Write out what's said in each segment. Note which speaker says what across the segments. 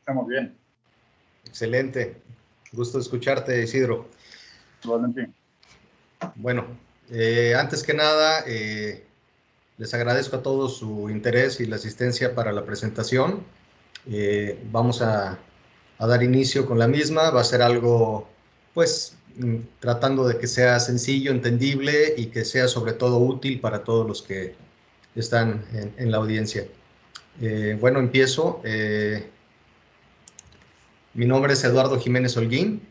Speaker 1: escuchamos bien.
Speaker 2: Excelente. Gusto escucharte, Isidro.
Speaker 1: Igualmente.
Speaker 2: Bueno, antes que nada, les agradezco a todos su interés y la asistencia para la presentación. Vamos a dar inicio con la misma. Va a ser algo, pues, tratando de que sea sencillo, entendible y que sea sobre todo útil para todos los que están en la audiencia. Bueno, empiezo. Mi nombre es Eduardo Jiménez Holguín.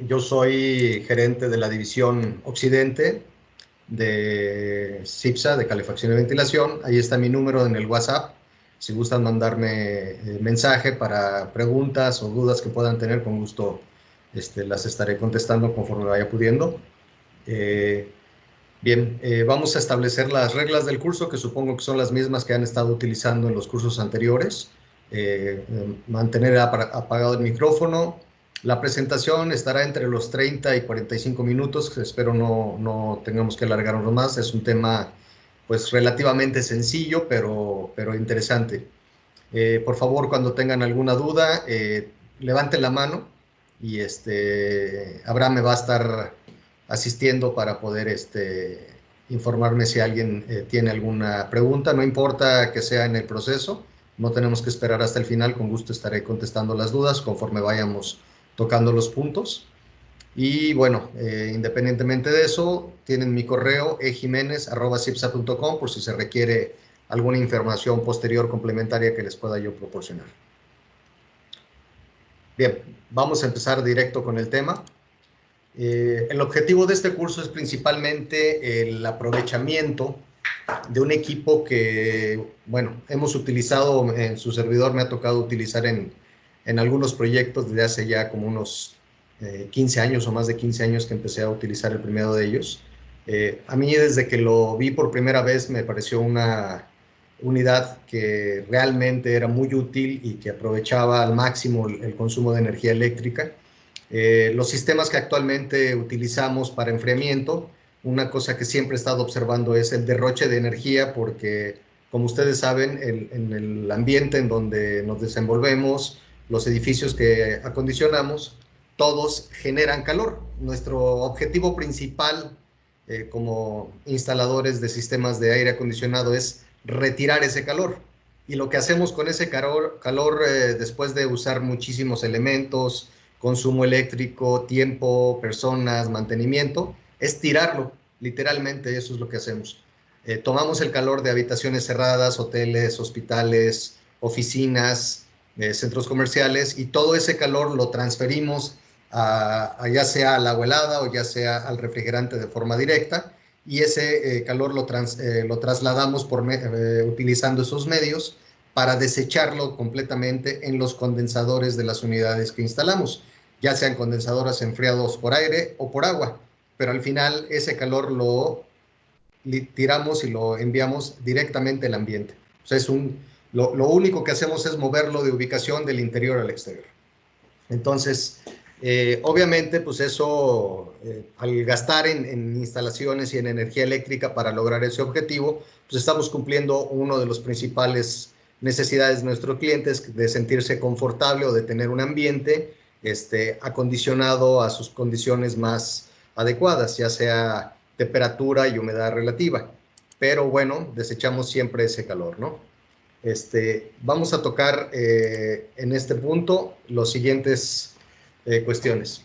Speaker 2: Yo soy gerente de la división Occidente de CIPSA, de Calefacción y Ventilación. Ahí está mi número en el WhatsApp. Si gustan mandarme mensaje para preguntas o dudas que puedan tener, con gusto las estaré contestando conforme vaya pudiendo. Bien, vamos a establecer las reglas del curso, que supongo que son las mismas que han estado utilizando en los cursos anteriores. Mantener apagado el micrófono. La presentación estará entre los 30 y 45 minutos. Espero no tengamos que alargarnos más. Es un tema pues relativamente sencillo, pero interesante. Por favor, cuando tengan alguna duda, levanten la mano y Abraham me va a estar asistiendo para poder informarme si alguien tiene alguna pregunta. No importa que sea en el proceso, no tenemos que esperar hasta el final. Con gusto estaré contestando las dudas conforme vayamos tocando los puntos. Y bueno, independientemente de eso, tienen mi correo ejimenez@cipsa.com por si se requiere alguna información posterior complementaria que les pueda yo proporcionar. Bien, vamos a empezar directo con el tema. El objetivo de este curso es principalmente el aprovechamiento de un equipo que, bueno, hemos utilizado en su servidor, me ha tocado utilizar en algunos proyectos desde hace ya como unos 15 años o más de 15 años que empecé a utilizar el primero de ellos. A mí desde que lo vi por primera vez me pareció una unidad que realmente era muy útil y que aprovechaba al máximo el consumo de energía eléctrica. Los sistemas que actualmente utilizamos para enfriamiento, una cosa que siempre he estado observando es el derroche de energía, porque como ustedes saben, en el ambiente en donde nos desenvolvemos, los edificios que acondicionamos, todos generan calor. Nuestro objetivo principal como instaladores de sistemas de aire acondicionado es retirar ese calor. Y lo que hacemos con ese calor después de usar muchísimos elementos, consumo eléctrico, tiempo, personas, mantenimiento, es tirarlo. Literalmente eso es lo que hacemos. Tomamos el calor de habitaciones cerradas, hoteles, hospitales, oficinas, centros comerciales, y todo ese calor lo transferimos ya sea al agua helada o ya sea al refrigerante de forma directa, y ese calor lo trasladamos utilizando esos medios para desecharlo completamente en los condensadores de las unidades que instalamos, ya sean condensadores enfriados por aire o por agua, pero al final ese calor lo tiramos y lo enviamos directamente al ambiente. O sea, lo único que hacemos es moverlo de ubicación del interior al exterior. Entonces, obviamente, pues eso, al gastar en instalaciones y en energía eléctrica para lograr ese objetivo, pues estamos cumpliendo uno de los principales necesidades de nuestros clientes, de sentirse confortable o de tener un ambiente acondicionado a sus condiciones más adecuadas, ya sea temperatura y humedad relativa. Pero bueno, desechamos siempre ese calor, ¿no? Vamos a tocar en este punto los siguientes cuestiones.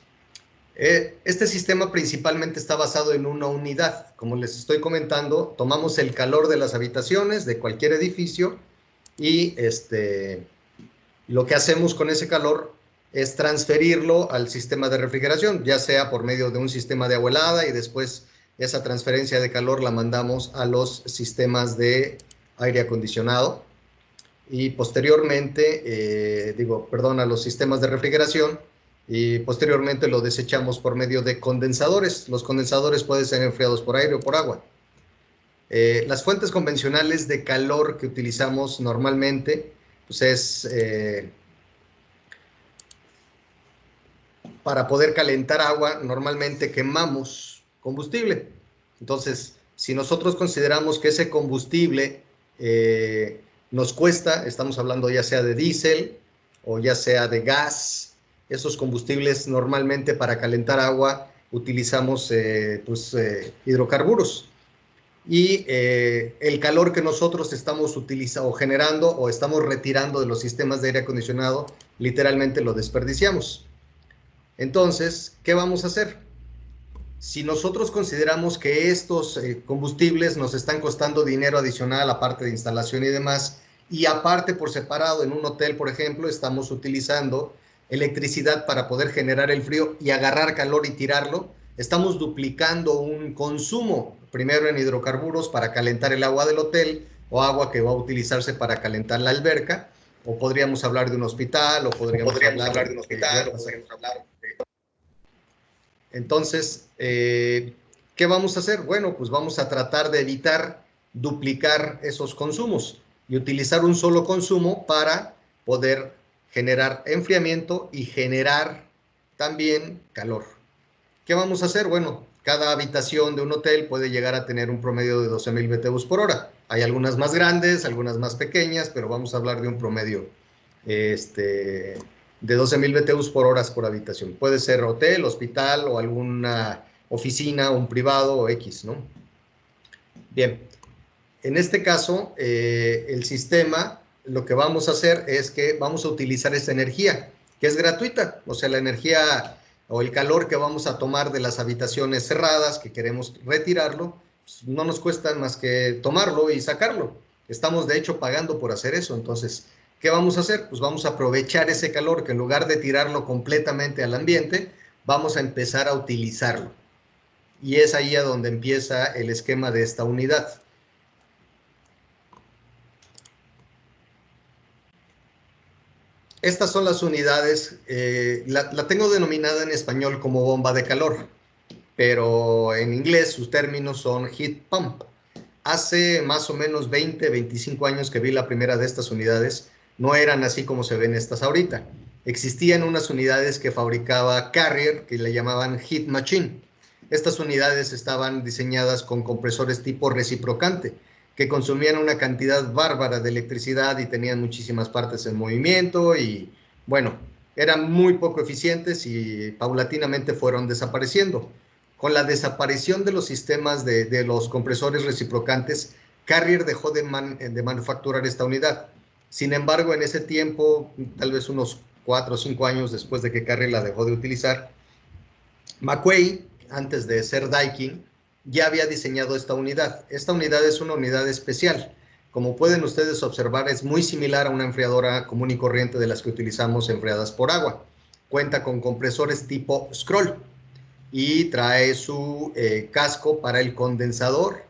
Speaker 2: Este sistema principalmente está basado en una unidad. Como les estoy comentando, tomamos el calor de las habitaciones de cualquier edificio y lo que hacemos con ese calor es transferirlo al sistema de refrigeración, ya sea por medio de un sistema de agua helada, y después esa transferencia de calor la mandamos a los sistemas de aire acondicionado, y posteriormente, a los sistemas de refrigeración, y posteriormente lo desechamos por medio de condensadores. Los condensadores pueden ser enfriados por aire o por agua. Las fuentes convencionales de calor que utilizamos normalmente, pues es para poder calentar agua, normalmente quemamos combustible. Entonces, si nosotros consideramos que ese combustible nos cuesta, estamos hablando ya sea de diésel o ya sea de gas. Esos combustibles normalmente para calentar agua utilizamos hidrocarburos. Y el calor que nosotros estamos utilizando o generando o estamos retirando de los sistemas de aire acondicionado, literalmente lo desperdiciamos. Entonces, ¿qué vamos a hacer? Si nosotros consideramos que estos combustibles nos están costando dinero adicional, aparte de instalación y demás, y aparte por separado en un hotel, por ejemplo, estamos utilizando electricidad para poder generar el frío y agarrar calor y tirarlo, estamos duplicando un consumo, primero en hidrocarburos para calentar el agua del hotel o agua que va a utilizarse para calentar la alberca, o podríamos hablar de un hospital, o podríamos hablar de un hospital, o podríamos hablar de... Entonces, ¿qué vamos a hacer? Bueno, pues vamos a tratar de evitar duplicar esos consumos y utilizar un solo consumo para poder generar enfriamiento y generar también calor. ¿Qué vamos a hacer? Bueno, cada habitación de un hotel puede llegar a tener un promedio de 12,000 BTUs por hora. Hay algunas más grandes, algunas más pequeñas, pero vamos a hablar de un promedio de 12,000 BTUs por horas por habitación. Puede ser hotel, hospital o alguna oficina, un privado o X, ¿no? Bien, en este caso, el sistema, lo que vamos a hacer es que vamos a utilizar esta energía, que es gratuita, o sea, la energía o el calor que vamos a tomar de las habitaciones cerradas, que queremos retirarlo, pues no nos cuesta más que tomarlo y sacarlo. Estamos, de hecho, pagando por hacer eso. Entonces, ¿qué vamos a hacer? Pues vamos a aprovechar ese calor que en lugar de tirarlo completamente al ambiente, vamos a empezar a utilizarlo. Y es ahí a donde empieza el esquema de esta unidad. Estas son las unidades, la tengo denominada en español como bomba de calor, pero en inglés sus términos son heat pump. Hace más o menos 20, 25 años que vi la primera de estas unidades, no eran así como se ven estas ahorita. Existían unas unidades que fabricaba Carrier, que le llamaban heat machine. Estas unidades estaban diseñadas con compresores tipo reciprocante, que consumían una cantidad bárbara de electricidad y tenían muchísimas partes en movimiento y, bueno, eran muy poco eficientes y paulatinamente fueron desapareciendo. Con la desaparición de los sistemas de los compresores reciprocantes, Carrier dejó de manufacturar esta unidad. Sin embargo, en ese tiempo, tal vez unos 4 o 5 años después de que Carrier la dejó de utilizar, McQuay, antes de ser Daikin, ya había diseñado esta unidad. Esta unidad es una unidad especial. Como pueden ustedes observar, es muy similar a una enfriadora común y corriente de las que utilizamos enfriadas por agua. Cuenta con compresores tipo scroll y trae su casco para el condensador,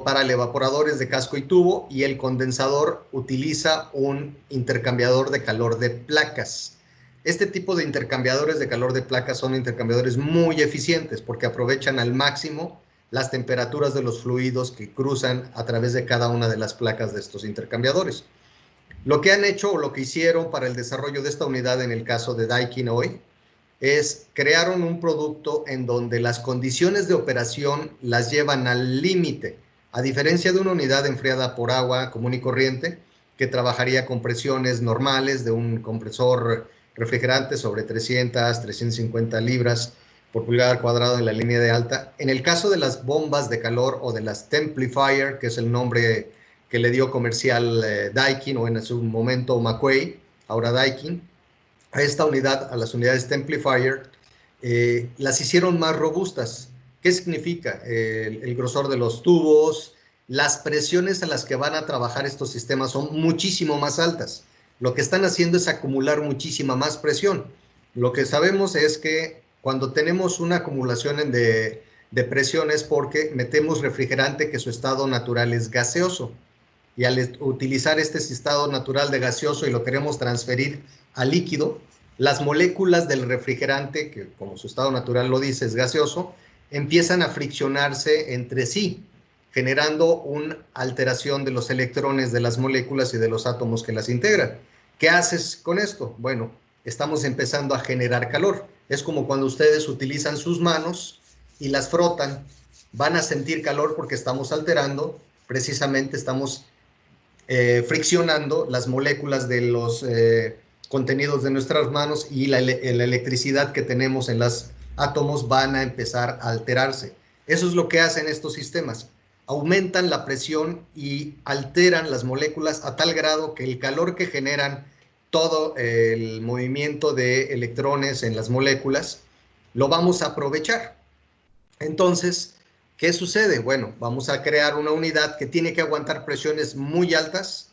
Speaker 2: para el evaporadores de casco y tubo, y el condensador utiliza un intercambiador de calor de placas. Este tipo de intercambiadores de calor de placas son intercambiadores muy eficientes porque aprovechan al máximo las temperaturas de los fluidos que cruzan a través de cada una de las placas de estos intercambiadores. Lo que han hecho o lo que hicieron para el desarrollo de esta unidad en el caso de Daikin hoy es crearon un producto en donde las condiciones de operación las llevan al límite, a diferencia de una unidad enfriada por agua común y corriente que trabajaría con presiones normales de un compresor refrigerante sobre 300, 350 libras por pulgada cuadrada en la línea de alta. En el caso de las bombas de calor o de las Templifier, que es el nombre que le dio comercial Daikin o en su momento McQuay, ahora Daikin, a esta unidad, a las unidades Templifier, las hicieron más robustas. ¿Qué significa? El grosor de los tubos, las presiones a las que van a trabajar estos sistemas son muchísimo más altas. Lo que están haciendo es acumular muchísima más presión. Lo que sabemos es que cuando tenemos una acumulación de presión es porque metemos refrigerante que su estado natural es gaseoso. Y al utilizar este estado natural de gaseoso y lo queremos transferir a líquido, las moléculas del refrigerante, que como su estado natural lo dice es gaseoso, empiezan a friccionarse entre sí, generando una alteración de los electrones de las moléculas y de los átomos que las integran. ¿Qué haces con esto? Bueno, estamos empezando a generar calor. Es como cuando ustedes utilizan sus manos y las frotan, van a sentir calor porque estamos alterando, precisamente estamos friccionando las moléculas de contenidos de nuestras manos y la electricidad que tenemos en los átomos van a empezar a alterarse. Eso es lo que hacen estos sistemas. Aumentan la presión y alteran las moléculas a tal grado que el calor que generan todo el movimiento de electrones en las moléculas lo vamos a aprovechar. Entonces, ¿qué sucede? Bueno, vamos a crear una unidad que tiene que aguantar presiones muy altas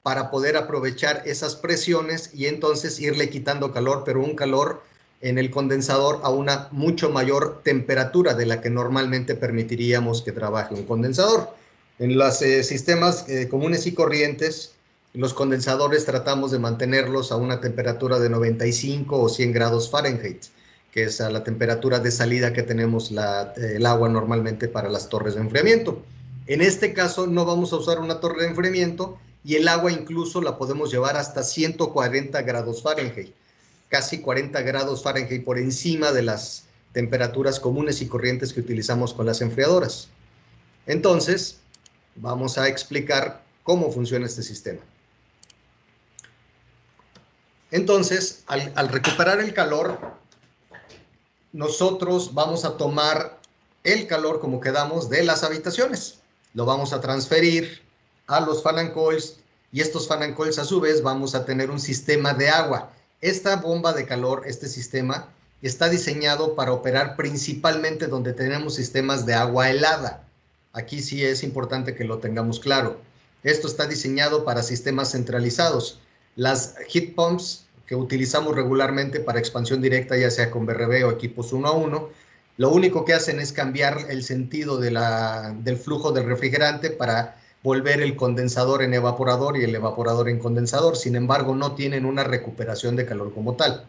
Speaker 2: para poder aprovechar esas presiones y entonces irle quitando calor, pero un calor en el condensador a una mucho mayor temperatura de la que normalmente permitiríamos que trabaje un condensador. En los sistemas comunes y corrientes, los condensadores tratamos de mantenerlos a una temperatura de 95 o 100 grados Fahrenheit, que es a la temperatura de salida que tenemos el agua normalmente para las torres de enfriamiento. En este caso no vamos a usar una torre de enfriamiento y el agua incluso la podemos llevar hasta 140 grados Fahrenheit, casi 40 grados Fahrenheit por encima de las temperaturas comunes y corrientes que utilizamos con las enfriadoras. Entonces, vamos a explicar cómo funciona este sistema. Entonces, al recuperar el calor, nosotros vamos a tomar el calor como quedamos de las habitaciones. Lo vamos a transferir a los fan and coils y estos fan and coils a su vez vamos a tener un sistema de agua. Esta bomba de calor, este sistema, está diseñado para operar principalmente donde tenemos sistemas de agua helada. Aquí sí es importante que lo tengamos claro. Esto está diseñado para sistemas centralizados. Las heat pumps que utilizamos regularmente para expansión directa, ya sea con BRB o equipos 1 a 1, lo único que hacen es cambiar el sentido del flujo del refrigerante para volver el condensador en evaporador y el evaporador en condensador. Sin embargo, no tienen una recuperación de calor como tal.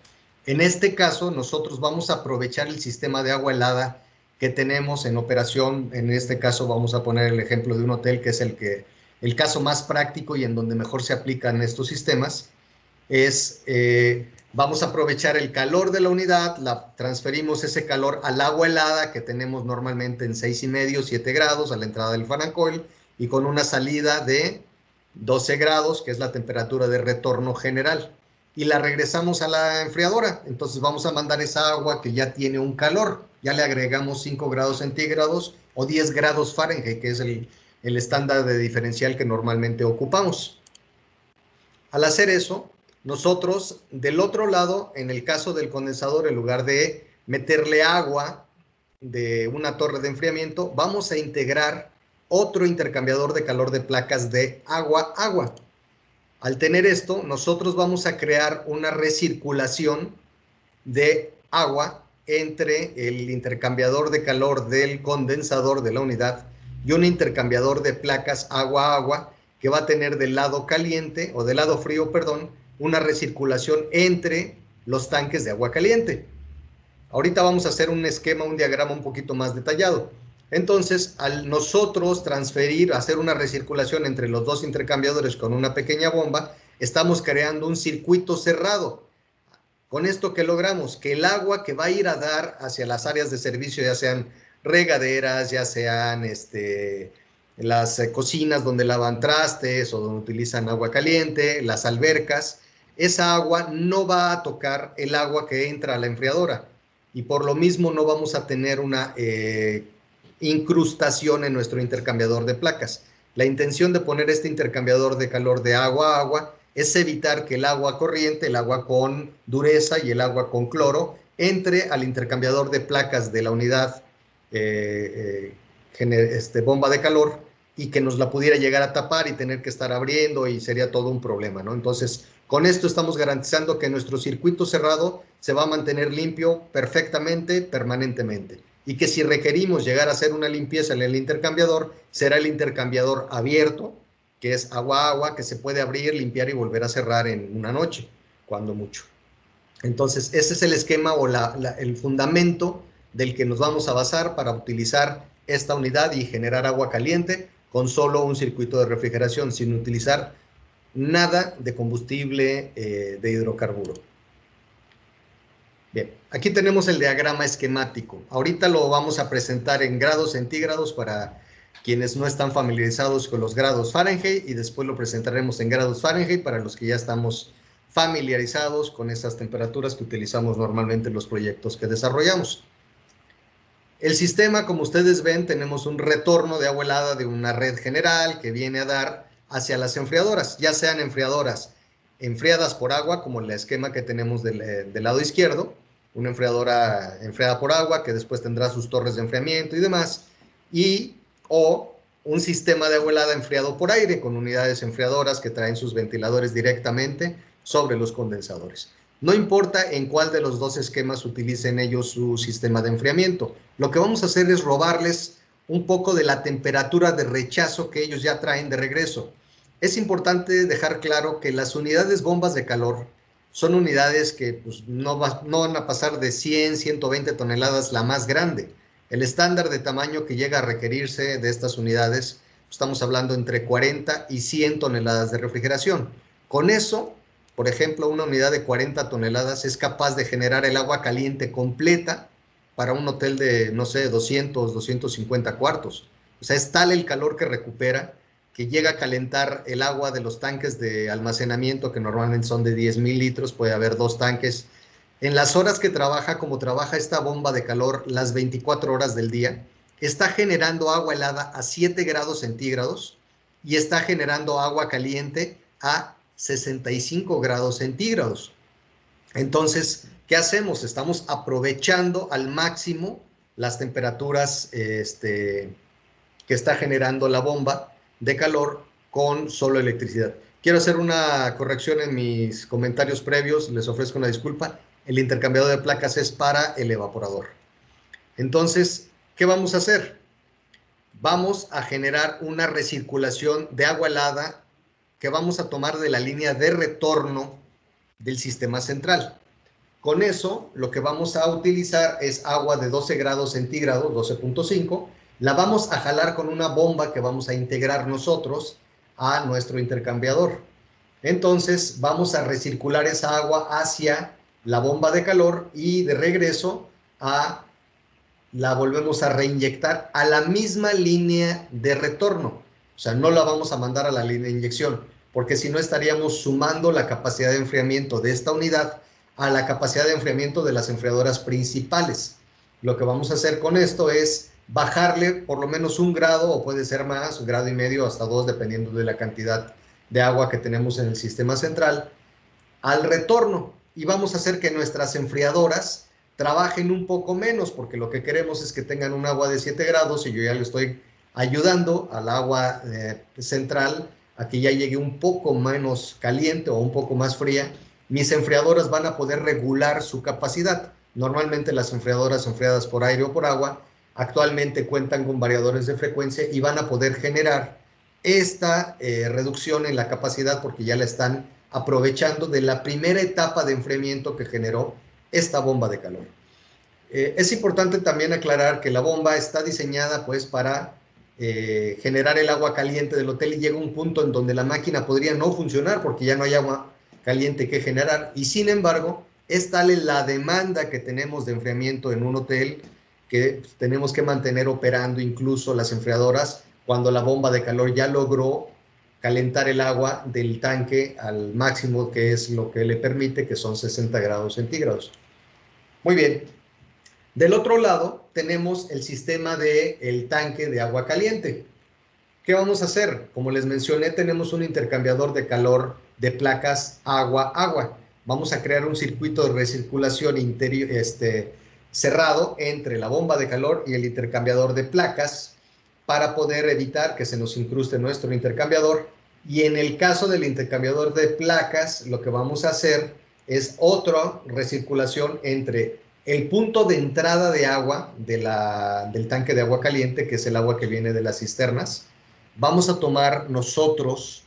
Speaker 2: En este caso, nosotros vamos a aprovechar el sistema de agua helada que tenemos en operación. En este caso, vamos a poner el ejemplo de un hotel, que es el caso más práctico y en donde mejor se aplican estos sistemas. Vamos a aprovechar el calor de la unidad, transferimos ese calor al agua helada que tenemos normalmente en 6,5, 7 grados a la entrada del fan and coil y con una salida de 12 grados, que es la temperatura de retorno general. Y la regresamos a la enfriadora. Entonces vamos a mandar esa agua que ya tiene un calor. Ya le agregamos 5 grados centígrados o 10 grados Fahrenheit, que es el estándar de diferencial que normalmente ocupamos. Al hacer eso, nosotros del otro lado, en el caso del condensador, en lugar de meterle agua de una torre de enfriamiento, vamos a integrar otro intercambiador de calor de placas de agua-agua. Al tener esto, nosotros vamos a crear una recirculación de agua entre el intercambiador de calor del condensador de la unidad y un intercambiador de placas agua-agua que va a tener del lado caliente, o del lado frío, perdón, una recirculación entre los tanques de agua caliente. Ahorita vamos a hacer un esquema, un diagrama un poquito más detallado. Entonces, al nosotros transferir, hacer una recirculación entre los dos intercambiadores con una pequeña bomba, estamos creando un circuito cerrado. Con esto, ¿qué logramos? Que el agua que va a ir a dar hacia las áreas de servicio, ya sean regaderas, ya sean las cocinas donde lavan trastes o donde utilizan agua caliente, las albercas, esa agua no va a tocar el agua que entra a la enfriadora y por lo mismo no vamos a tener una incrustación en nuestro intercambiador de placas. La intención de poner este intercambiador de calor de agua a agua es evitar que el agua corriente, el agua con dureza y el agua con cloro entre al intercambiador de placas de la unidad bomba de calor y que nos la pudiera llegar a tapar y tener que estar abriendo y sería todo un problema, ¿no? Entonces, con esto estamos garantizando que nuestro circuito cerrado se va a mantener limpio perfectamente, permanentemente. Y que si requerimos llegar a hacer una limpieza en el intercambiador, será el intercambiador abierto, que es agua-agua, que se puede abrir, limpiar y volver a cerrar en una noche, cuando mucho. Entonces, ese es el esquema o el fundamento del que nos vamos a basar para utilizar esta unidad y generar agua caliente con solo un circuito de refrigeración, sin utilizar nada de combustible de hidrocarburo. Bien, aquí tenemos el diagrama esquemático. Ahorita lo vamos a presentar en grados centígrados para quienes no están familiarizados con los grados Fahrenheit y después lo presentaremos en grados Fahrenheit para los que ya estamos familiarizados con esas temperaturas que utilizamos normalmente en los proyectos que desarrollamos. El sistema, como ustedes ven, tenemos un retorno de agua helada de una red general que viene a dar hacia las enfriadoras, ya sean enfriadoras enfriadas por agua, como el esquema que tenemos del lado izquierdo, una enfriadora enfriada por agua que después tendrá sus torres de enfriamiento y demás, o un sistema de agua helada enfriado por aire con unidades enfriadoras que traen sus ventiladores directamente sobre los condensadores. No importa en cuál de los dos esquemas utilicen ellos su sistema de enfriamiento. Lo que vamos a hacer es robarles un poco de la temperatura de rechazo que ellos ya traen de regreso. Es importante dejar claro que las unidades bombas de calor son unidades que pues, no van a pasar de 100, 120 toneladas la más grande. El estándar de tamaño que llega a requerirse de estas unidades, estamos hablando entre 40 y 100 toneladas de refrigeración. Con eso, por ejemplo, una unidad de 40 toneladas es capaz de generar el agua caliente completa para un hotel de, no sé, 200, 250 cuartos. O sea, es tal el calor que recupera que llega a calentar el agua de los tanques de almacenamiento, que normalmente son de 10,000 litros, puede haber 2 tanques. En las horas que trabaja, como trabaja esta bomba de calor las 24 horas del día, está generando agua helada a 7 grados centígrados y está generando agua caliente a 65 grados centígrados. Entonces, ¿qué hacemos? Estamos aprovechando al máximo las temperaturas que está generando la bomba de calor con solo electricidad. Quiero hacer una corrección en mis comentarios previos, les ofrezco una disculpa. El intercambiador de placas es para el evaporador. Entonces, ¿qué vamos a hacer? Vamos a generar una recirculación de agua helada que vamos a tomar de la línea de retorno del sistema central. Con eso, lo que vamos a utilizar es agua de 12 grados centígrados, 12.5. La vamos a jalar con una bomba que vamos a integrar nosotros a nuestro intercambiador. Entonces, vamos a recircular esa agua hacia la bomba de calor y de regreso la volvemos a reinyectar a la misma línea de retorno. O sea, no la vamos a mandar a la línea de inyección, porque si no estaríamos sumando la capacidad de enfriamiento de esta unidad a la capacidad de enfriamiento de las enfriadoras principales. Lo que vamos a hacer con esto es bajarle por lo menos 1 grado, o puede ser más, 1,5 grados hasta 2, dependiendo de la cantidad de agua que tenemos en el sistema central, al retorno. Y vamos a hacer que nuestras enfriadoras trabajen un poco menos, porque lo que queremos es que tengan un agua de 7 grados y yo ya le estoy ayudando al agua central a que ya llegue un poco menos caliente o un poco más fría. Mis enfriadoras van a poder regular su capacidad. Normalmente las enfriadoras enfriadas por aire o por agua actualmente cuentan con variadores de frecuencia y van a poder generar esta reducción en la capacidad porque ya la están aprovechando de la primera etapa de enfriamiento que generó esta bomba de calor. Es importante también aclarar que la bomba está diseñada pues para generar el agua caliente del hotel, y llega un punto en donde la máquina podría no funcionar porque ya no hay agua caliente que generar, y sin embargo es tal la demanda que tenemos de enfriamiento en un hotel que tenemos que mantener operando incluso las enfriadoras cuando la bomba de calor ya logró calentar el agua del tanque al máximo, que es lo que le permite, que son 60 grados centígrados. Muy bien. Del otro lado tenemos el sistema del tanque de agua caliente. ¿Qué vamos a hacer? Como les mencioné, tenemos un intercambiador de calor de placas agua-agua. Vamos a crear un circuito de recirculación interior, cerrado entre la bomba de calor y el intercambiador de placas para poder evitar que se nos incruste nuestro intercambiador. Y en el caso del intercambiador de placas, lo que vamos a hacer es otra recirculación entre el punto de entrada de agua del tanque de agua caliente, que es el agua que viene de las cisternas. Vamos a tomar nosotros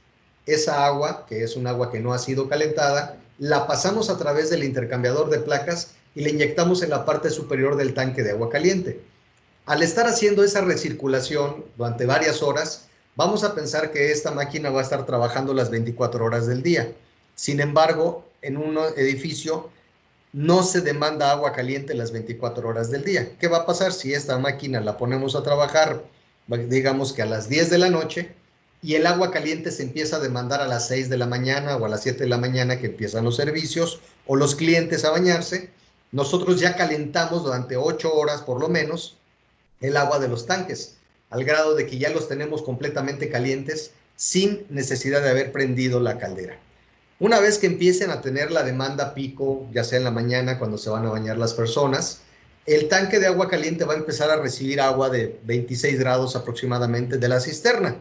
Speaker 2: esa agua, que es un agua que no ha sido calentada, la pasamos a través del intercambiador de placas y la inyectamos en la parte superior del tanque de agua caliente. Al estar haciendo esa recirculación durante varias horas, vamos a pensar que esta máquina va a estar trabajando las 24 horas del día. Sin embargo, en un edificio no se demanda agua caliente las 24 horas del día. ¿Qué va a pasar si esta máquina la ponemos a trabajar, digamos que a las 10 de la noche? y el agua caliente se empieza a demandar a las 6 de la mañana o a las 7 de la mañana que empiezan los servicios o los clientes a bañarse, nosotros ya calentamos durante 8 horas por lo menos el agua de los tanques, al grado de que ya los tenemos completamente calientes sin necesidad de haber prendido la caldera. Una vez que empiecen a tener la demanda pico, ya sea en la mañana cuando se van a bañar las personas, el tanque de agua caliente va a empezar a recibir agua de 26 grados aproximadamente de la cisterna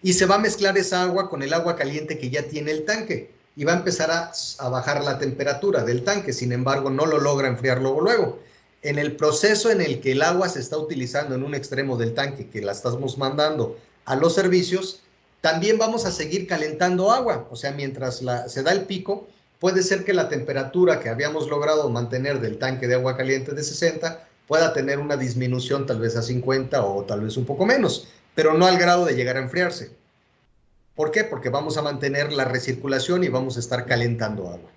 Speaker 2: y se va a mezclar esa agua con el agua caliente que ya tiene el tanque y va a empezar a bajar la temperatura del tanque. Sin embargo, no lo logra enfriar luego. En el proceso en el que el agua se está utilizando en un extremo del tanque, que la estamos mandando a los servicios, también vamos a seguir calentando agua. O sea, mientras se da el pico, puede ser que la temperatura que habíamos logrado mantener del tanque de agua caliente de 60 pueda tener una disminución tal vez a 50 o tal vez un poco menos, pero no al grado de llegar a enfriarse. ¿Por qué? Porque vamos a mantener la recirculación y vamos a estar calentando agua.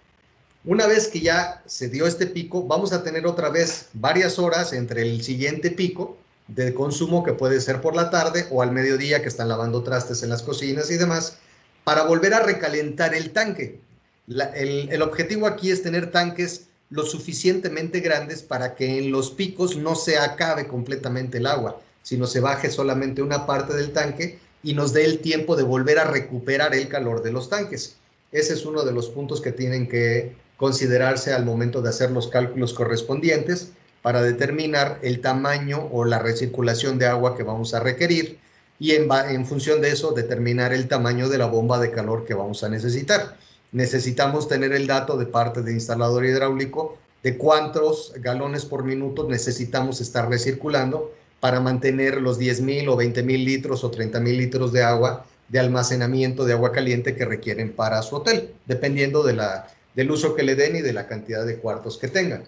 Speaker 2: Una vez que ya se dio este pico, vamos a tener otra vez varias horas entre el siguiente pico de consumo, que puede ser por la tarde o al mediodía, que están lavando trastes en las cocinas y demás, para volver a recalentar el tanque. El objetivo aquí es tener tanques lo suficientemente grandes para que en los picos no se acabe completamente el agua, sino se baje solamente una parte del tanque y nos dé el tiempo de volver a recuperar el calor de los tanques. Ese es uno de los puntos que tienen que considerarse al momento de hacer los cálculos correspondientes para determinar el tamaño o la recirculación de agua que vamos a requerir y en función de eso determinar el tamaño de la bomba de calor que vamos a necesitar. Necesitamos tener el dato de parte de instalador hidráulico de cuántos galones por minuto necesitamos estar recirculando para mantener los 10,000 o 20,000 litros o 30,000 litros de agua de almacenamiento de agua caliente que requieren para su hotel, dependiendo del uso que le den y de la cantidad de cuartos que tengan.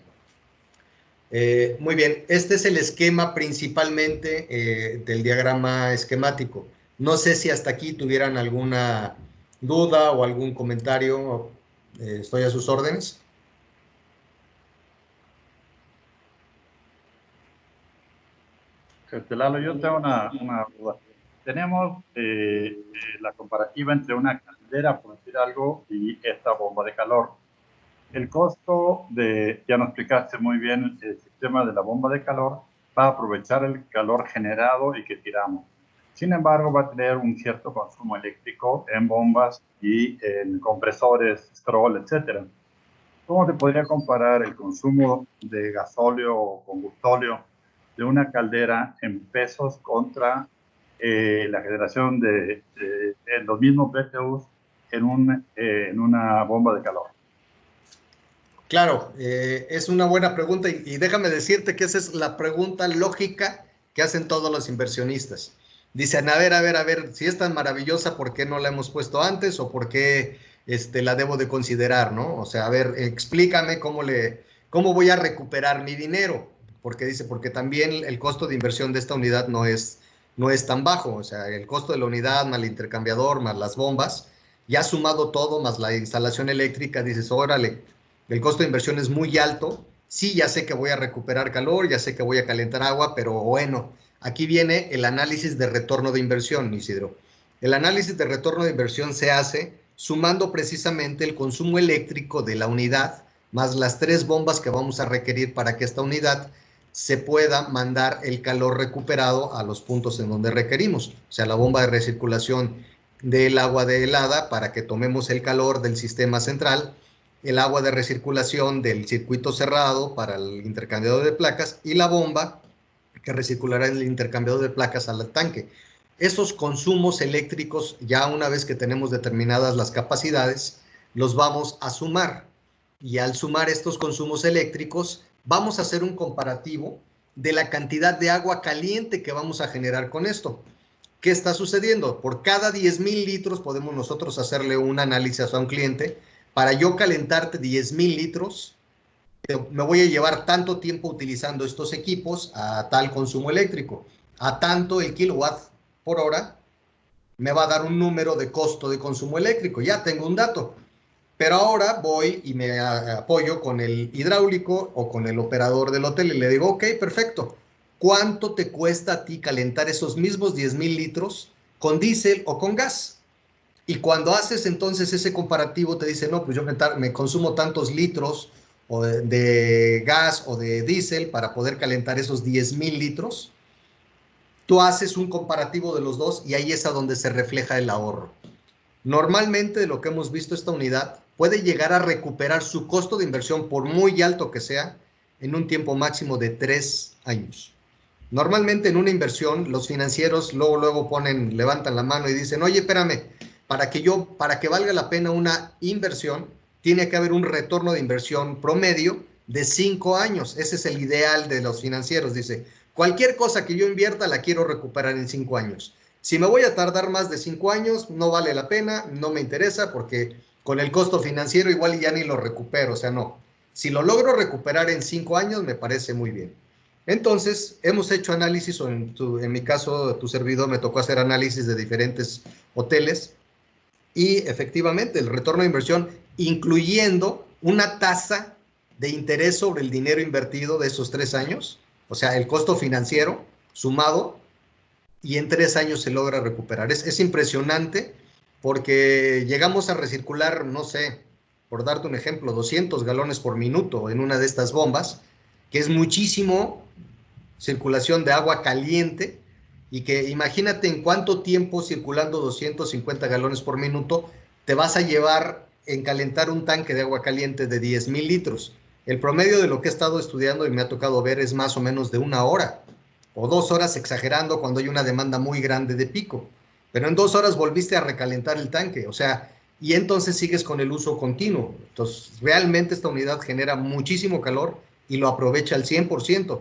Speaker 2: Muy bien, este es el esquema principalmente del diagrama esquemático. No sé si hasta aquí tuvieran alguna duda o algún comentario. Estoy a sus órdenes.
Speaker 1: Lalo, yo tengo una duda. Tenemos la comparativa entre una caldera, por decir algo, y esta bomba de calor. El costo ya nos explicaste muy bien, el sistema de la bomba de calor va a aprovechar el calor generado y que tiramos. Sin embargo, va a tener un cierto consumo eléctrico en bombas y en compresores, Stroll, etc. ¿Cómo te podría comparar el consumo de gasóleo o combustóleo de una caldera en pesos contra la generación de los mismos BTUs en una bomba de calor?
Speaker 2: Claro, es una buena pregunta y déjame decirte que esa es la pregunta lógica que hacen todos los inversionistas. Dicen, a ver, si es tan maravillosa, ¿por qué no la hemos puesto antes o por qué la debo de considerar, ¿no? O sea, a ver, explícame cómo voy a recuperar mi dinero, porque también el costo de inversión de esta unidad no es tan bajo, o sea, el costo de la unidad más el intercambiador, más las bombas, ya sumado todo, más la instalación eléctrica, dices, órale, el costo de inversión es muy alto. Sí, ya sé que voy a recuperar calor, ya sé que voy a calentar agua, pero bueno, aquí viene el análisis de retorno de inversión, Isidro. El análisis de retorno de inversión se hace sumando precisamente el consumo eléctrico de la unidad, más las 3 bombas que vamos a requerir para que esta unidad se pueda mandar el calor recuperado a los puntos en donde requerimos. O sea, la bomba de recirculación del agua de helada para que tomemos el calor del sistema central, el agua de recirculación del circuito cerrado para el intercambiador de placas y la bomba que recirculará el intercambiador de placas al tanque. Esos consumos eléctricos, ya una vez que tenemos determinadas las capacidades, los vamos a sumar. Y al sumar estos consumos eléctricos, vamos a hacer un comparativo de la cantidad de agua caliente que vamos a generar con esto. ¿Qué está sucediendo? Por cada 10,000 litros podemos nosotros hacerle un análisis a un cliente. Para yo calentarte 10,000 litros, me voy a llevar tanto tiempo utilizando estos equipos a tal consumo eléctrico, a tanto el kilowatt por hora, me va a dar un número de costo de consumo eléctrico. Ya tengo un dato. Pero ahora voy y me apoyo con el hidráulico o con el operador del hotel y le digo, ok, perfecto. ¿Cuánto te cuesta a ti calentar esos mismos 10,000 litros con diésel o con gas. Y cuando haces entonces ese comparativo, te dice, no, pues yo me consumo tantos litros o de gas o de diésel para poder calentar esos 10,000 litros. Tú haces un comparativo de los dos y ahí es a donde se refleja el ahorro. Normalmente, de lo que hemos visto, esta unidad puede llegar a recuperar su costo de inversión, por muy alto que sea, en un tiempo máximo de 3 años. Normalmente en una inversión, los financieros luego levantan la mano y dicen, oye, espérame, para que valga la pena una inversión, tiene que haber un retorno de inversión promedio de 5 años. Ese es el ideal de los financieros. Dice, cualquier cosa que yo invierta la quiero recuperar en 5 años. Si me voy a tardar más de 5 años, no vale la pena, no me interesa, porque con el costo financiero igual ya ni lo recupero. O sea, no. Si lo logro recuperar en 5 años, me parece muy bien. Entonces, hemos hecho análisis, o en mi caso, tu servidor me tocó hacer análisis de diferentes hoteles, y efectivamente el retorno de inversión, incluyendo una tasa de interés sobre el dinero invertido de esos 3 años, o sea, el costo financiero sumado, y en 3 años se logra recuperar. Es impresionante porque llegamos a recircular, no sé, por darte un ejemplo, 200 galones por minuto en una de estas bombas, que es muchísimo circulación de agua caliente, y que imagínate en cuánto tiempo circulando 250 galones por minuto te vas a llevar en calentar un tanque de agua caliente de 10,000 litros. El promedio de lo que he estado estudiando y me ha tocado ver es más o menos de 1 hora o 2 horas, exagerando cuando hay una demanda muy grande de pico. Pero en 2 horas volviste a recalentar el tanque, o sea, y entonces sigues con el uso continuo. Entonces, realmente esta unidad genera muchísimo calor y lo aprovecha al 100%.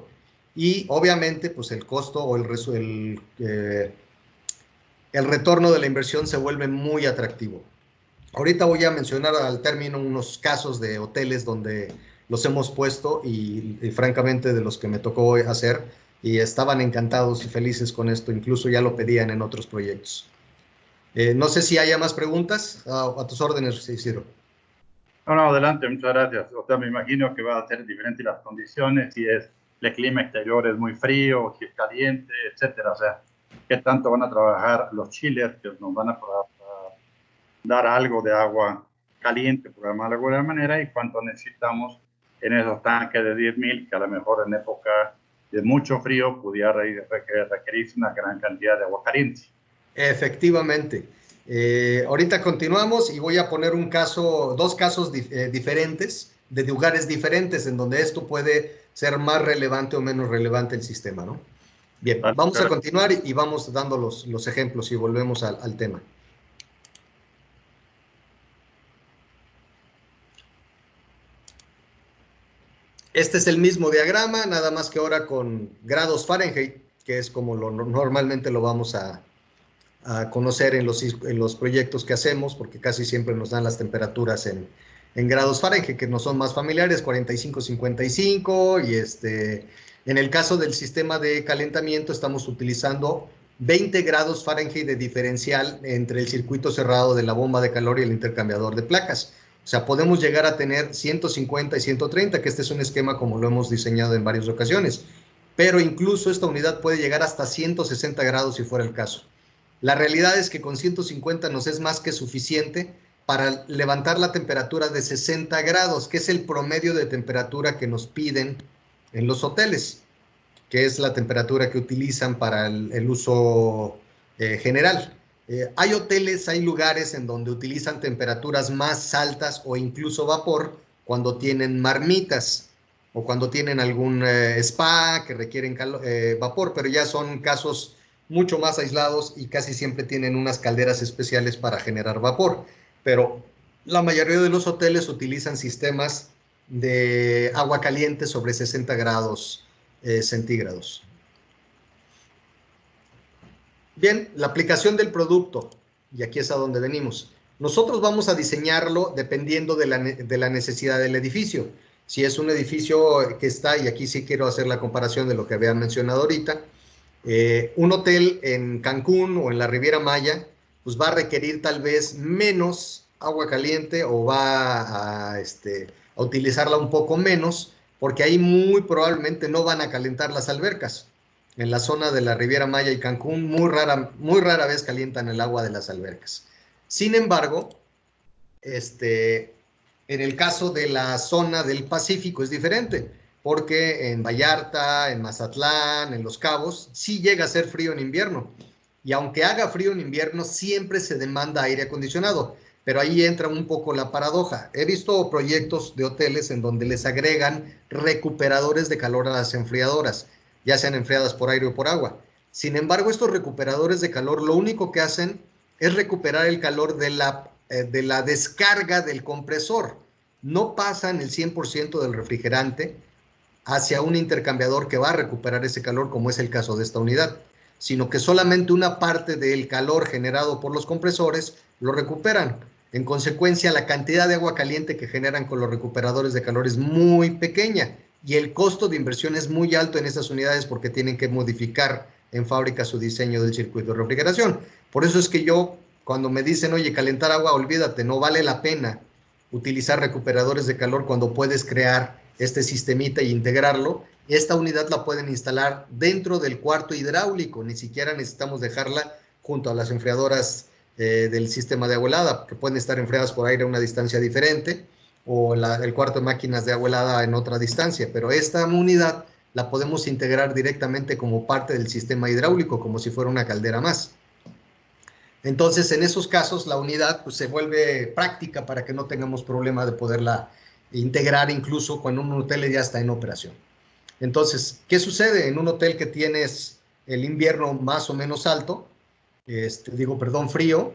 Speaker 2: Y obviamente, pues el costo o el retorno de la inversión se vuelve muy atractivo. Ahorita voy a mencionar al término unos casos de hoteles donde los hemos puesto y francamente de los que me tocó hacer, y estaban encantados y felices con esto, incluso ya lo pedían en otros proyectos. No sé si haya más preguntas. A tus órdenes, Isidro.
Speaker 1: No, no, adelante, muchas gracias. O sea, me imagino que va a ser diferente las condiciones, si es el clima exterior es muy frío, si es caliente, etcétera. O sea, qué tanto van a trabajar los chillers que nos van a dar algo de agua caliente, por llamarlo de alguna manera, y cuánto necesitamos en esos tanques de 10,000, que a lo mejor en época de mucho frío pudiera requerirse una gran cantidad de agua caliente.
Speaker 2: Efectivamente. Ahorita continuamos y voy a poner dos casos diferentes, de lugares diferentes, en donde esto puede ser más relevante o menos relevante el sistema, ¿no? Bien,
Speaker 1: Vale,
Speaker 2: vamos a continuar y vamos dando los ejemplos y volvemos al tema. Este es el mismo diagrama, nada más que ahora con grados Fahrenheit, que es como normalmente lo vamos a conocer en los proyectos que hacemos, porque casi siempre nos dan las temperaturas en grados Fahrenheit, que nos son más familiares, 45, 55, y en el caso del sistema de calentamiento estamos utilizando 20 grados Fahrenheit de diferencial entre el circuito cerrado de la bomba de calor y el intercambiador de placas. O sea, podemos llegar a tener 150 y 130, que este es un esquema como lo hemos diseñado en varias ocasiones, pero incluso esta unidad puede llegar hasta 160 grados si fuera el caso. La realidad es que con 150 nos es más que suficiente para levantar la temperatura de 60 grados, que es el promedio de temperatura que nos piden en los hoteles, que es la temperatura que utilizan para el uso general. Hay hoteles, hay lugares en donde utilizan temperaturas más altas o incluso vapor cuando tienen marmitas o cuando tienen algún spa que requieren vapor, pero ya son casos mucho más aislados y casi siempre tienen unas calderas especiales para generar vapor. Pero la mayoría de los hoteles utilizan sistemas de agua caliente sobre 60 grados centígrados. Bien, la aplicación del producto, y aquí es a donde venimos. Nosotros vamos a diseñarlo dependiendo de la necesidad del edificio. Si es un edificio que está, y aquí sí quiero hacer la comparación de lo que habían mencionado ahorita, un hotel en Cancún o en la Riviera Maya, pues va a requerir tal vez menos agua caliente o va a utilizarla un poco menos, porque ahí muy probablemente no van a calentar las albercas. en la zona de la Riviera Maya y Cancún, muy rara vez calientan el agua de las albercas. Sin embargo, en el caso de la zona del Pacífico es diferente, porque en Vallarta, en Mazatlán, en Los Cabos, sí llega a ser frío en invierno. Y aunque haga frío en invierno, siempre se demanda aire acondicionado. Pero ahí entra un poco la paradoja. He visto proyectos de hoteles en donde les agregan recuperadores de calor a las enfriadoras, ya sean enfriadas por aire o por agua. Sin embargo, estos recuperadores de calor lo único que hacen es recuperar el calor de la descarga del compresor. No pasan el 100% del refrigerante hacia un intercambiador que va a recuperar ese calor, como es el caso de esta unidad, sino que solamente una parte del calor generado por los compresores lo recuperan. En consecuencia, la cantidad de agua caliente que generan con los recuperadores de calor es muy pequeña y el costo de inversión es muy alto en estas unidades porque tienen que modificar en fábrica su diseño del circuito de refrigeración. Por eso es que yo, cuando me dicen, oye, calentar agua, olvídate, no vale la pena utilizar recuperadores de calor cuando puedes crear este sistemita e integrarlo. Esta unidad la pueden instalar dentro del cuarto hidráulico, ni siquiera necesitamos dejarla junto a las enfriadoras del sistema de agua helada, que pueden estar enfriadas por aire a una distancia diferente, o el cuarto de máquinas de agua helada en otra distancia, pero esta unidad la podemos integrar directamente como parte del sistema hidráulico, como si fuera una caldera más. Entonces, en esos casos, la unidad pues, se vuelve práctica para que no tengamos problema de poderla integrar incluso cuando un hotel ya está en operación. Entonces, ¿qué sucede en un hotel que tienes el invierno más o menos alto? Frío.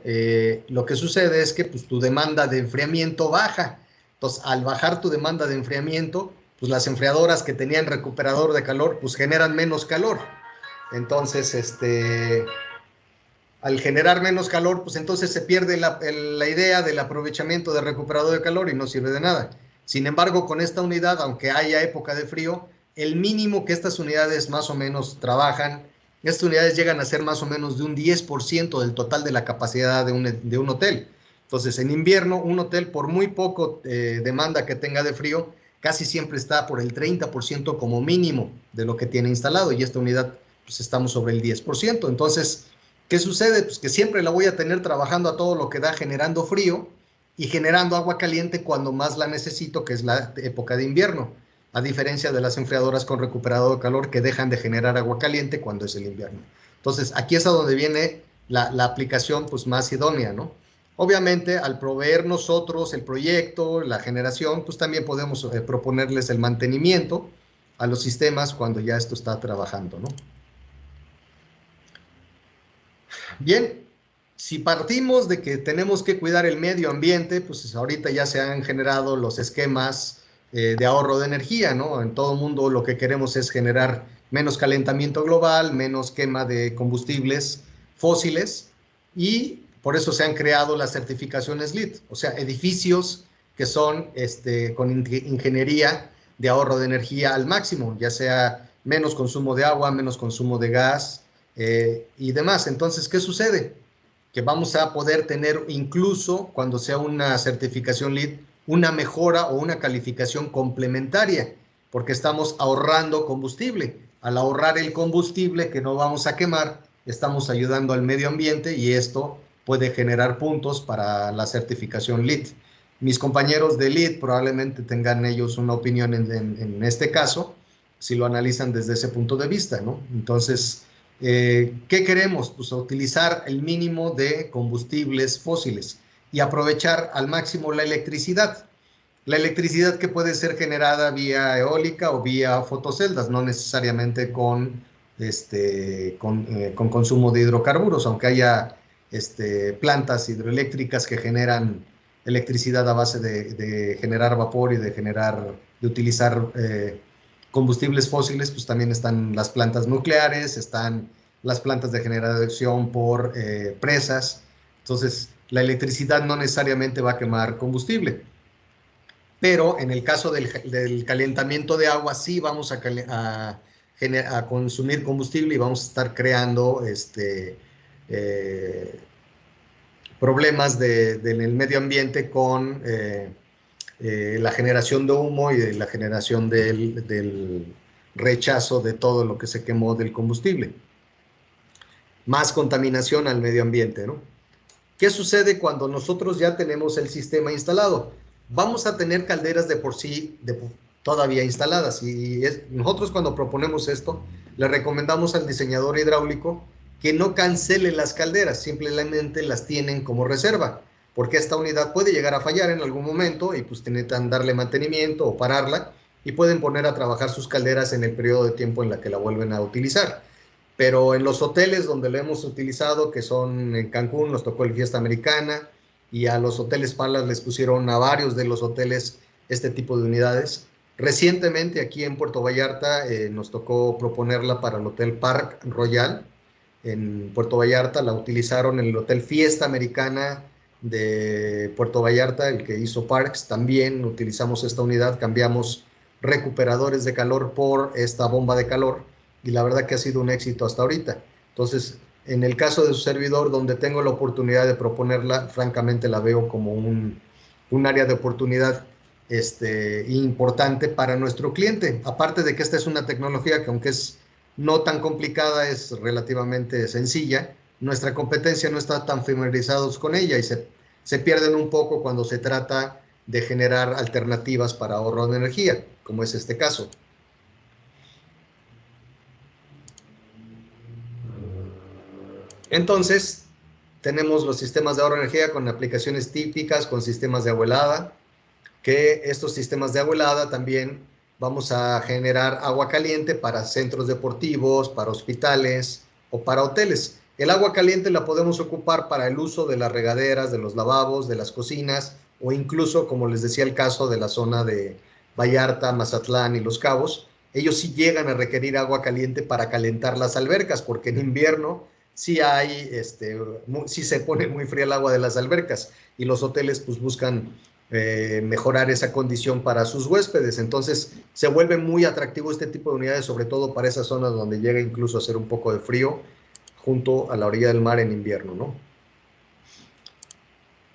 Speaker 2: Lo que sucede es que pues, tu demanda de enfriamiento baja. Entonces, al bajar tu demanda de enfriamiento, pues las enfriadoras que tenían recuperador de calor, pues generan menos calor. Entonces, al generar menos calor, pues entonces se pierde la idea del aprovechamiento de recuperador de calor y no sirve de nada. Sin embargo, con esta unidad, aunque haya época de frío, el mínimo que estas unidades más o menos trabajan, estas unidades llegan a ser más o menos de un 10% del total de la capacidad de un hotel. Entonces, en invierno, un hotel, por muy poco demanda que tenga de frío, casi siempre está por el 30% como mínimo de lo que tiene instalado, y esta unidad, pues estamos sobre el 10%. Entonces, ¿qué sucede? Pues que siempre la voy a tener trabajando a todo lo que da, generando frío y generando agua caliente cuando más la necesito, que es la época de invierno, a diferencia de las enfriadoras con recuperador de calor que dejan de generar agua caliente cuando es el invierno. Entonces, aquí es a donde viene la aplicación pues, más idónea, ¿no? Obviamente, al proveer nosotros el proyecto, la generación, pues también podemos proponerles el mantenimiento a los sistemas cuando ya esto está trabajando, ¿no? Bien, si partimos de que tenemos que cuidar el medio ambiente, pues ahorita ya se han generado los esquemas de ahorro de energía, ¿no? En todo el mundo lo que queremos es generar menos calentamiento global, menos quema de combustibles fósiles, y por eso se han creado las certificaciones LEED, o sea, edificios que son con ingeniería de ahorro de energía al máximo, ya sea menos consumo de agua, menos consumo de gas, y demás. Entonces, ¿qué sucede? Que vamos a poder tener incluso cuando sea una certificación LEED, una mejora o una calificación complementaria, porque estamos ahorrando combustible. Al ahorrar el combustible que no vamos a quemar, estamos ayudando al medio ambiente y esto puede generar puntos para la certificación LEED. Mis compañeros de LEED probablemente tengan ellos una opinión en este caso, si lo analizan desde ese punto de vista, ¿no? Entonces, ¿qué queremos? Pues utilizar el mínimo de combustibles fósiles y aprovechar al máximo la electricidad. La electricidad que puede ser generada vía eólica o vía fotoceldas, no necesariamente con consumo de hidrocarburos, aunque haya plantas hidroeléctricas que generan electricidad a base de generar vapor y de utilizar combustibles fósiles, pues también están las plantas nucleares, están las plantas de generación por presas. Entonces, la electricidad no necesariamente va a quemar combustible, pero en el caso del calentamiento de agua sí vamos a consumir combustible y vamos a estar creando problemas en el medio ambiente con la generación de humo y de la generación del rechazo de todo lo que se quemó del combustible. Más contaminación al medio ambiente, ¿no? ¿Qué sucede cuando nosotros ya tenemos el sistema instalado? Vamos a tener calderas de por sí todavía instaladas y nosotros cuando proponemos esto, le recomendamos al diseñador hidráulico que no cancele las calderas, simplemente las tienen como reserva, porque esta unidad puede llegar a fallar en algún momento y pues necesitan darle mantenimiento o pararla y pueden poner a trabajar sus calderas en el periodo de tiempo en la que la vuelven a utilizar. Pero en los hoteles donde lo hemos utilizado, que son en Cancún, nos tocó el Fiesta Americana, y a los hoteles Palas les pusieron a varios de los hoteles este tipo de unidades. Recientemente aquí en Puerto Vallarta nos tocó proponerla para el Hotel Park Royal en Puerto Vallarta, la utilizaron en el Hotel Fiesta Americana de Puerto Vallarta, el que hizo Parks, también utilizamos esta unidad, cambiamos recuperadores de calor por esta bomba de calor, y la verdad que ha sido un éxito hasta ahorita. Entonces, en el caso de su servidor, donde tengo la oportunidad de proponerla, francamente la veo como un área de oportunidad importante para nuestro cliente. Aparte de que esta es una tecnología que, aunque es no tan complicada, es relativamente sencilla, nuestra competencia no está tan familiarizados con ella y se pierden un poco cuando se trata de generar alternativas para ahorro de energía, como es este caso. Entonces, tenemos los sistemas de ahorro de energía con aplicaciones típicas, con sistemas de agua helada, que estos sistemas de agua helada también vamos a generar agua caliente para centros deportivos, para hospitales o para hoteles. El agua caliente la podemos ocupar para el uso de las regaderas, de los lavabos, de las cocinas, o incluso, como les decía, el caso de la zona de Vallarta, Mazatlán y Los Cabos. Ellos sí llegan a requerir agua caliente para calentar las albercas, porque en invierno sí sí se pone muy fría el agua de las albercas, y los hoteles pues buscan mejorar esa condición para sus huéspedes. Entonces se vuelve muy atractivo este tipo de unidades, sobre todo para esas zonas donde llega incluso a hacer un poco de frío junto a la orilla del mar en invierno, ¿no?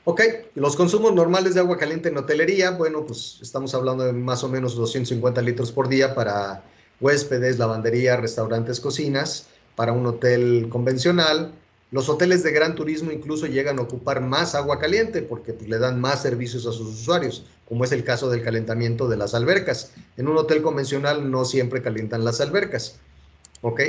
Speaker 2: Ok, los consumos normales de agua caliente en hotelería, bueno, pues estamos hablando de más o menos 250 litros por día para huéspedes, lavandería, restaurantes, cocinas. Para un hotel convencional, los hoteles de gran turismo incluso llegan a ocupar más agua caliente porque pues, le dan más servicios a sus usuarios, como es el caso del calentamiento de las albercas. En un hotel convencional no siempre calientan las albercas. ¿Ok?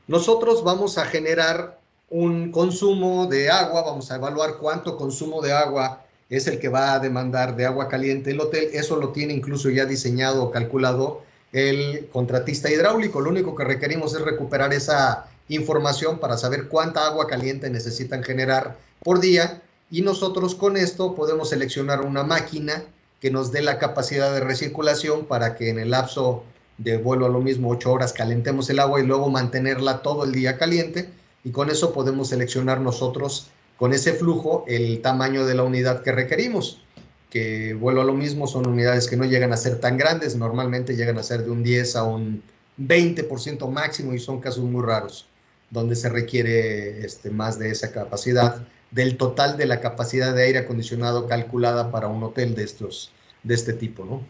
Speaker 2: Nosotros vamos a generar un consumo de agua, vamos a evaluar cuánto consumo de agua es el que va a demandar de agua caliente el hotel. Eso lo tiene incluso ya diseñado o calculado el contratista hidráulico. Lo único que requerimos es recuperar esa información para saber cuánta agua caliente necesitan generar por día, y nosotros con esto podemos seleccionar una máquina que nos dé la capacidad de recirculación para que en el lapso de vuelo a lo mismo 8 horas calentemos el agua y luego mantenerla todo el día caliente, y con eso podemos seleccionar nosotros con ese flujo el tamaño de la unidad que requerimos, que vuelo a lo mismo son unidades que no llegan a ser tan grandes, normalmente llegan a ser de un 10 a un 20% máximo, y son casos muy raros donde se requiere más de esa capacidad del total de la capacidad de aire acondicionado calculada para un hotel de este tipo, ¿no?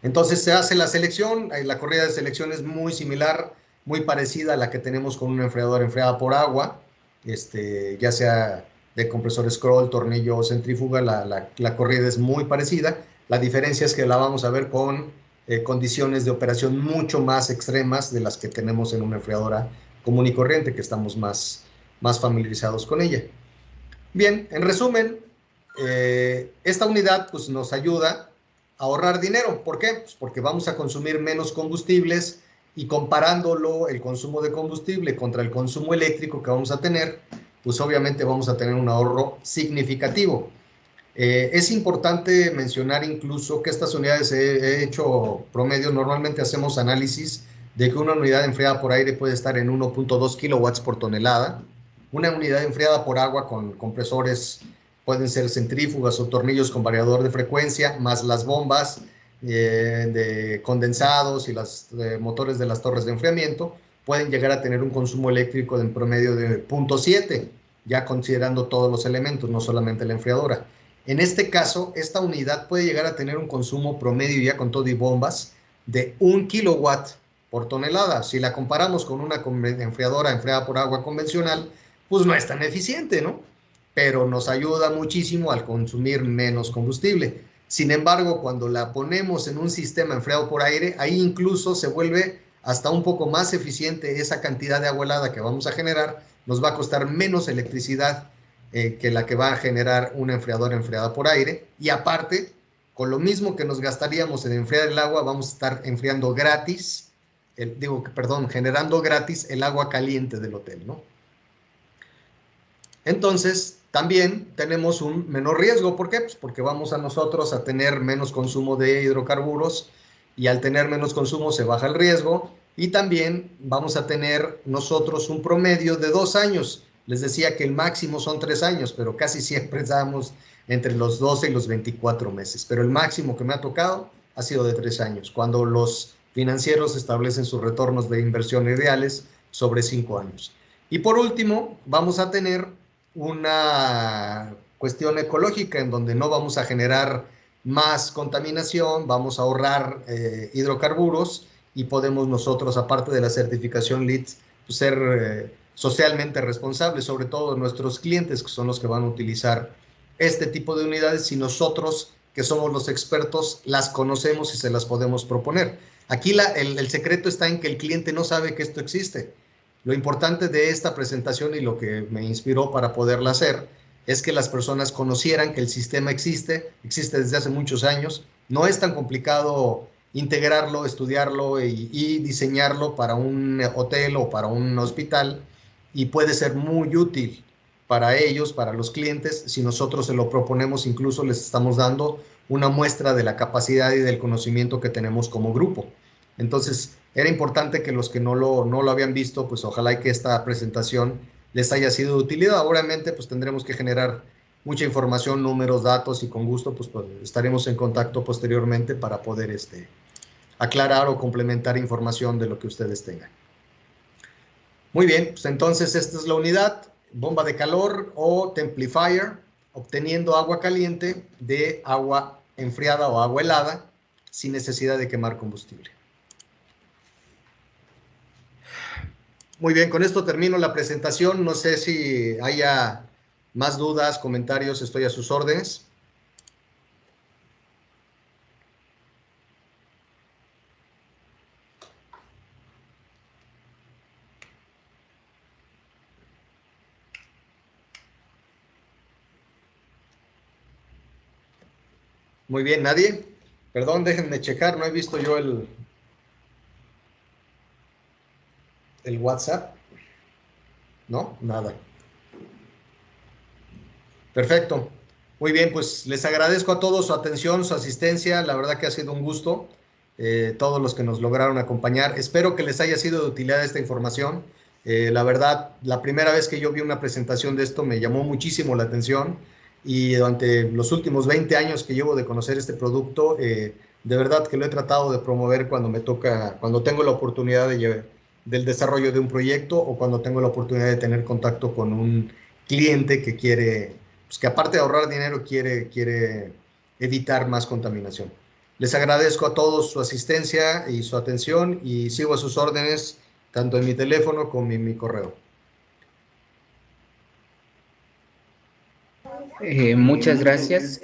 Speaker 2: Entonces se hace la selección, la corrida de selección es muy similar, muy parecida a la que tenemos con una enfriadora enfriada por agua, ya sea de compresor scroll, tornillo o centrífuga, la corrida es muy parecida. La diferencia es que la vamos a ver con condiciones de operación mucho más extremas de las que tenemos en una enfriadora común y corriente, que estamos más familiarizados con ella. Bien, en resumen, esta unidad pues, nos ayuda a ahorrar dinero. ¿Por qué? Pues porque vamos a consumir menos combustibles, y comparándolo el consumo de combustible contra el consumo eléctrico que vamos a tener, pues obviamente vamos a tener un ahorro significativo. Es importante mencionar incluso que estas unidades he hecho promedio, normalmente hacemos análisis de que una unidad enfriada por aire puede estar en 1.2 kilowatts por tonelada. Una unidad enfriada por agua con compresores pueden ser centrífugas o tornillos con variador de frecuencia, más las bombas de condensados y los motores de las torres de enfriamiento, pueden llegar a tener un consumo eléctrico en promedio de 0.7, ya considerando todos los elementos, no solamente la enfriadora. En este caso, esta unidad puede llegar a tener un consumo promedio ya con todo y bombas de 1 kilowatt por tonelada. Si la comparamos con una enfriadora enfriada por agua convencional, pues no es tan eficiente, ¿no? Pero nos ayuda muchísimo al consumir menos combustible. Sin embargo, cuando la ponemos en un sistema enfriado por aire, ahí incluso se vuelve hasta un poco más eficiente. Esa cantidad de agua helada que vamos a generar nos va a costar menos electricidad que la que va a generar una enfriadora enfriada por aire. Y aparte, con lo mismo que nos gastaríamos en enfriar el agua, vamos a estar enfriando gratis, generando gratis el agua caliente del hotel, ¿no? Entonces, también tenemos un menor riesgo. ¿Por qué? Pues porque vamos a nosotros a tener menos consumo de hidrocarburos, y al tener menos consumo se baja el riesgo, y también vamos a tener nosotros un promedio de 2 años. Les decía que el máximo son 3 años, pero casi siempre estamos entre los 12 y los 24 meses. Pero el máximo que me ha tocado ha sido de 3 años, cuando los financieros establecen sus retornos de inversión ideales sobre 5 años. Y por último, vamos a tener una cuestión ecológica en donde no vamos a generar más contaminación, vamos a ahorrar hidrocarburos, y podemos nosotros, aparte de la certificación LEED, pues ser socialmente responsables, sobre todo nuestros clientes, que son los que van a utilizar este tipo de unidades, y nosotros, que somos los expertos, las conocemos y se las podemos proponer. Aquí el secreto está en que el cliente no sabe que esto existe. Lo importante de esta presentación, y lo que me inspiró para poderla hacer, es que las personas conocieran que el sistema existe desde hace muchos años. No es tan complicado integrarlo, estudiarlo y diseñarlo para un hotel o para un hospital, y puede ser muy útil para ellos, para los clientes. Si nosotros se lo proponemos, incluso les estamos dando una muestra de la capacidad y del conocimiento que tenemos como grupo. Entonces, era importante que los que no lo habían visto, pues ojalá y que esta presentación les haya sido de utilidad. Obviamente, pues tendremos que generar mucha información, números, datos, y con gusto pues estaremos en contacto posteriormente para poder aclarar o complementar información de lo que ustedes tengan. Muy bien, pues entonces esta es la unidad, bomba de calor o Templifier, obteniendo agua caliente de agua enfriada o agua helada sin necesidad de quemar combustible. Muy bien, con esto termino la presentación. No sé si haya más dudas, comentarios, estoy a sus órdenes. Muy bien, ¿nadie? Perdón, déjenme checar, no he visto yo el WhatsApp. ¿No? Nada. Perfecto. Muy bien, pues les agradezco a todos su atención, su asistencia. La verdad que ha sido un gusto. Todos los que nos lograron acompañar. Espero que les haya sido de utilidad esta información. La verdad, la primera vez que yo vi una presentación de esto me llamó muchísimo la atención, y durante los últimos 20 años que llevo de conocer este producto, de verdad que lo he tratado de promover cuando me toca, cuando tengo la oportunidad del desarrollo de un proyecto, o cuando tengo la oportunidad de tener contacto con un cliente que quiere, pues que aparte de ahorrar dinero, quiere evitar más contaminación. Les agradezco a todos su asistencia y su atención, y sigo a sus órdenes, tanto en mi teléfono como en mi correo.
Speaker 3: Muchas gracias.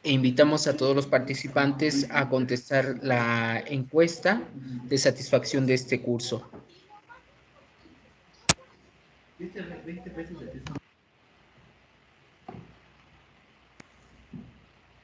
Speaker 3: Invitamos a todos los participantes a contestar la encuesta de satisfacción de este curso.